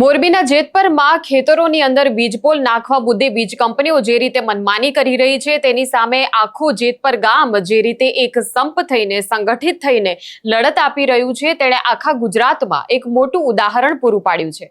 મોરબીના જેતપરમાં ખેતરોની અંદર વીજપોલ નાખવા મુદ્દે વીજ કંપનીઓ જે રીતે મનમાની કરી રહી છે તેની સામે આખું જેતપર ગામ જે રીતે એક સંપ થઈને સંગઠિત થઈને લડત આપી રહ્યું છે તેણે આખા ગુજરાતમાં એક મોટું ઉદાહરણ પૂરું પાડ્યું છે।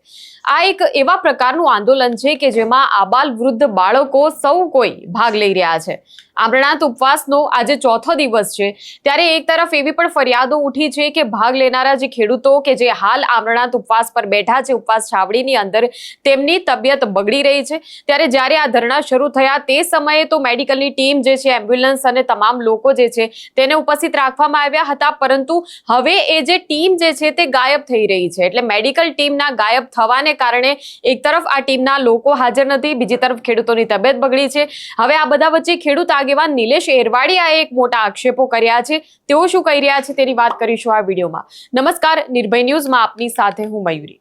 આ એક એવા પ્રકારનું આંદોલન છે કે જેમાં આબાલ વૃદ્ધ બાળકો સૌ કોઈ ભાગ લઈ રહ્યા છે। આમરણાંત ઉપવાસનો આજે ચોથો દિવસ છે ત્યારે એક તરફ એવી પણ ફરિયાદો ઉઠી છે કે ભાગ લેનારા જે ખેડૂતો કે જે હાલ આમરણાંત ઉપવાસ પર બેઠા છે ઉપવાસ છાવડીની અંદર તેમની તબિયત બગડી રહી છે। ત્યારે જ્યારે આ ધરણા શરૂ થયા તે સમયે તો મેડિકલની ટીમ જે છે એમ્બ્યુલન્સ અને તમામ લોકો જે છે તેને ઉપસ્થિત રાખવામાં આવ્યા હતા, પરંતુ હવે એ જે ટીમ જે છે તે ગાયબ થઈ રહી છે। એટલે મેડિકલ ટીમના ગાયબ થવાને કારણે એક તરફ આ ટીમના લોકો હાજર નથી, બીજી તરફ ખેડૂતોની તબિયત બગડી છે। હવે આ બધા વચ્ચે ખેડૂત આગેવાન નિલેશ એરવાડિયાએ એક મોટા આક્ષેપો કર્યા છે। તેઓ શું કહી રહ્યા છે તેની વાત કરીશું આ વિડીયોમાં। નમસ્કાર, નિર્ભય ન્યૂઝમાં આપની સાથે હું મયુરી।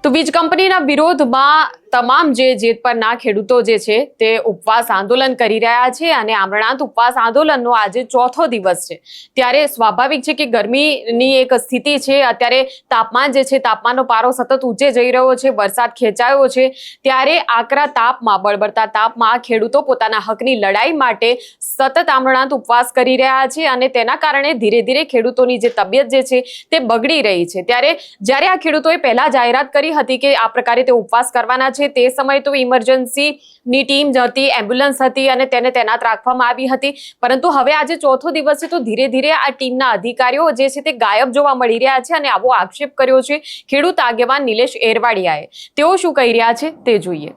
તો વીજ કંપનીના વિરોધમાં તમામ જે જેતપરના ખેડૂતો જે છે તે ઉપવાસ આંદોલન કરી રહ્યા છે અને આમરણાંત ઉપવાસ આંદોલનનો આજે ચોથો દિવસ છે। ત્યારે સ્વાભાવિક છે કે ગરમીની એક સ્થિતિ છે, અત્યારે તાપમાન જે છે તાપમાનનો પારો સતત ઊંચે જઈ રહ્યો છે, વરસાદ ખેંચાયો છે, ત્યારે આકરા તાપમાં બળબડતા તાપમાં ખેડૂતો પોતાના હકની લડાઈ માટે સતત આમરણાંત ઉપવાસ કરી રહ્યા છે અને તેના કારણે ધીરે ધીરે ખેડૂતોની જે તબિયત જે છે તે બગડી રહી છે। ત્યારે જ્યારે આ ખેડૂતોએ પહેલા જાહેરાત કરી હતી કે આ પ્રકારે તે ઉપવાસ કરવાના છે, તે સમયે તો ઇમરજન્સીની ટીમ હતી, એમ્બ્યુલન્સ હતી અને તેને તૈનાત રાખવામાં આવી હતી, પરંતુ હવે આજે ચોથો દિવસ છે તો ધીરે ધીરે આ ટીમના અધિકારીઓ જે છે તે ગાયબ જોવા મળી રહ્યા છે અને આવો આક્ષેપ કર્યો છે ખેડૂત આગેવાન નિલેશ એરવાડિયાએ। તેઓ શું કહી રહ્યા છે તે જોઈએ।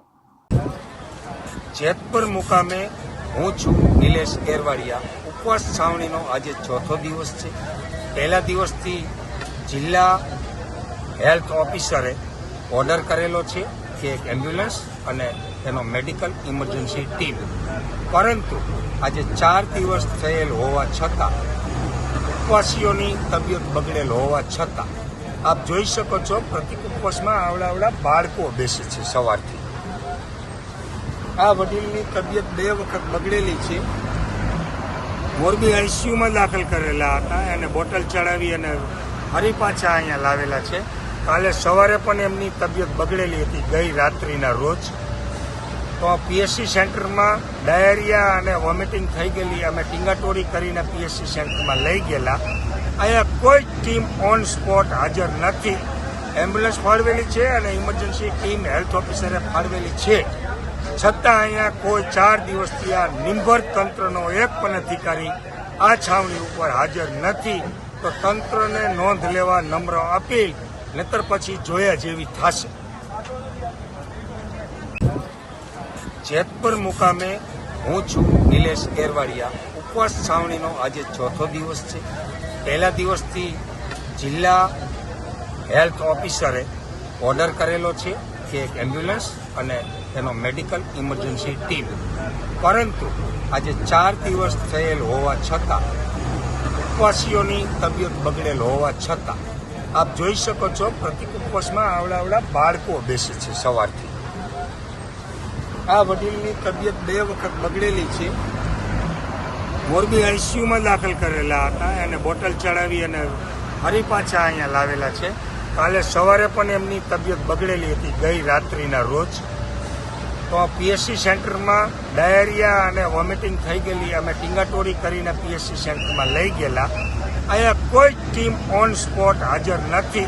જેતપર મુકામે હું છું નિલેશ એરવાડિયા। ઉપવાસ છાવણીનો આજે ચોથો દિવસ છે। પહેલા દિવસથી જિલ્લા હેલ્થ ઓફિસરે ઓર્ડર કરેલો છે કે એક એમ્બ્યુલન્સ અને એનો મેડિકલ ઇમરજન્સી ટીમ, પરંતુ આજે 4 દિવસ થયેલ હોવા છતાં ઉપવાસીઓની તબિયત બગડેલ હોવા છતાં આપ જોઈ શકો છો પ્રતિક ઉપવાસમાં આવડા બાળકો બેસે છે સવારથી। આ વડીલની તબિયત 2 વખત બગડેલી છે, મોરબી આઈસીયુમાં દાખલ કરેલા હતા અને બોટલ ચડાવી અને ફરી પાછા અહીંયા લાવેલા છે। કાલે સવારે પણ એમની તબિયત બગડેલી હતી ગઈ રાત્રિના રોજ, તો પીએસસી સેન્ટરમાં ડાયરિયા અને વોમિટિંગ થઈ ગયેલી, અમે ટીંગાટોળી કરીને પીએસસી સેન્ટરમાં લઈ ગયેલા। અહીંયા કોઈ ટીમ ઓન સ્પોટ હાજર નથી। એમ્બ્યુલન્સ ફાળવેલી છે અને ઇમરજન્સી ટીમ હેલ્થ ઓફિસરે ફાળવેલી છે, છતાં અહીંયા કોઈ 4 દિવસથી આ નિંભર તંત્રનો એક પણ અધિકારી આ છાવણી ઉપર હાજર નથી। તો તંત્રને નોંધ લેવા નમ્ર અપીલ, નહીતર પછી જોયા જેવી થશે। જેતપર મુકામે હું છું નિલેશ એરવાડિયા। ઉપવાસ છાવણીનો આજે ચોથો દિવસ છે। પહેલા દિવસથી જિલ્લા હેલ્થ ઓફિસરે ઓર્ડર કરેલો છે કે એક એમ્બ્યુલન્સ અને એનો મેડિકલ ઇમરજન્સી ટીમ, પરંતુ આજે 4 દિવસ થયેલ હોવા છતાં ઉપવાસીઓની તબિયત બગડેલ હોવા છતાં આપ જોઈ શકો છો પ્રતિક ઉપવાસમાં આવડા બાળકો બેસે છે સવારથી। આ વડીલની તબિયત 2 વખત બગડેલી છે, મોરબી આઈસીયુમાં દાખલ કરેલા હતા અને બોટલ ચડાવી અને ફરી પાછા અહીંયા લાવેલા છે। કાલે સવારે પણ એમની તબિયત બગડેલી હતી ગઈ રાત્રિના રોજ, તો પીએસસી સેન્ટરમાં ડાયરિયા અને વોમિટિંગ થઈ ગયેલી, અમે ટીંગાટોળી કરીને પીએસસી સેન્ટરમાં લઈ ગયેલા। અહીંયા કોઈ ટીમ ઓન સ્પોટ હાજર નથી।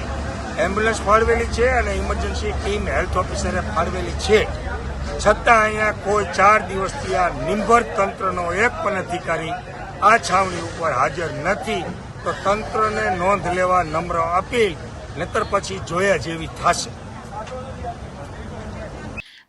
એમ્બ્યુલન્સ ફાળવેલી છે અને ઇમરજન્સી ટીમ હેલ્થ ઓફિસરે ફાળવેલી છે, છતાં અહીંયા કોઈ 4 દિવસથી આ નિંભર તંત્રનો એક પણ અધિકારી આ છાવણી ઉપર હાજર નથી। તો તંત્રને નોંધ લેવા નમ્ર અપીલ, નહીતર પછી જોયા જેવી થશે।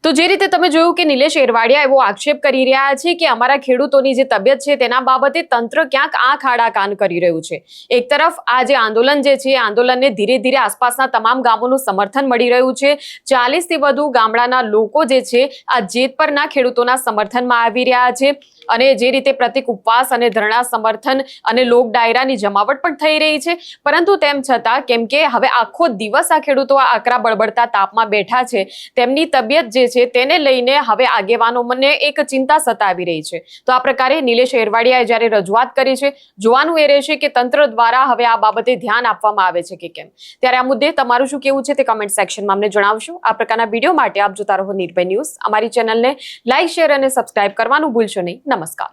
તો જે રીતે તમે જોયું કે નિલેશ એરવાડિયા એવો આક્ષેપ કરી રહ્યા છે કે અમારા ખેડૂતોની જે તબિયત છે તેના બાબતે તંત્ર ક્યાંક આંખ આડા કાન કરી રહ્યું છે। એક તરફ આ જે આંદોલન જે છે આંદોલનને ધીરે ધીરે આસપાસના તમામ ગામોનું સમર્થન મળી રહ્યું છે। 40થી વધુ ગામડાના લોકો જે છે આ જેતપરના ખેડૂતોના સમર્થનમાં આવી રહ્યા છે। અને જે રીતે પ્રતિક ઉપવાસ અને ધરણા સમર્થન અને લોક ડાયરાની જમાવટ પણ થઈ રહી છે, પરંતુ તેમ છતાં કેમ કે હવે આખો દિવસ આ ખેડૂતો આ આકરા બળબડતા તાપમાં બેઠા છે, તેમની તબિયત જે છે તેને લઈને હવે આગેવાનો મને એક ચિંતા સતાવી રહી છે. તો આ પ્રકારે નિલેશ એરવાડિયાએ જ્યારે રજૂઆત કરી છે, જોવાનું એ રહેશે કે તંત્ર દ્વારા હવે આ બાબતે ધ્યાન આપવામાં આવે છે કે કેમ. ત્યારે આ મુદ્દે તમારું શું કહેવું છે તે કમેન્ટ સેક્શનમાં અમને જણાવશો. આ પ્રકારના વિડીયો માટે આપ જોતા રહો નિર્ભય ન્યૂઝ. અમારી ચેનલને લાઈક, શેર અને સબસ્ક્રાઇબ કરવાનું ભૂલશો નહીં. નમસ્કાર.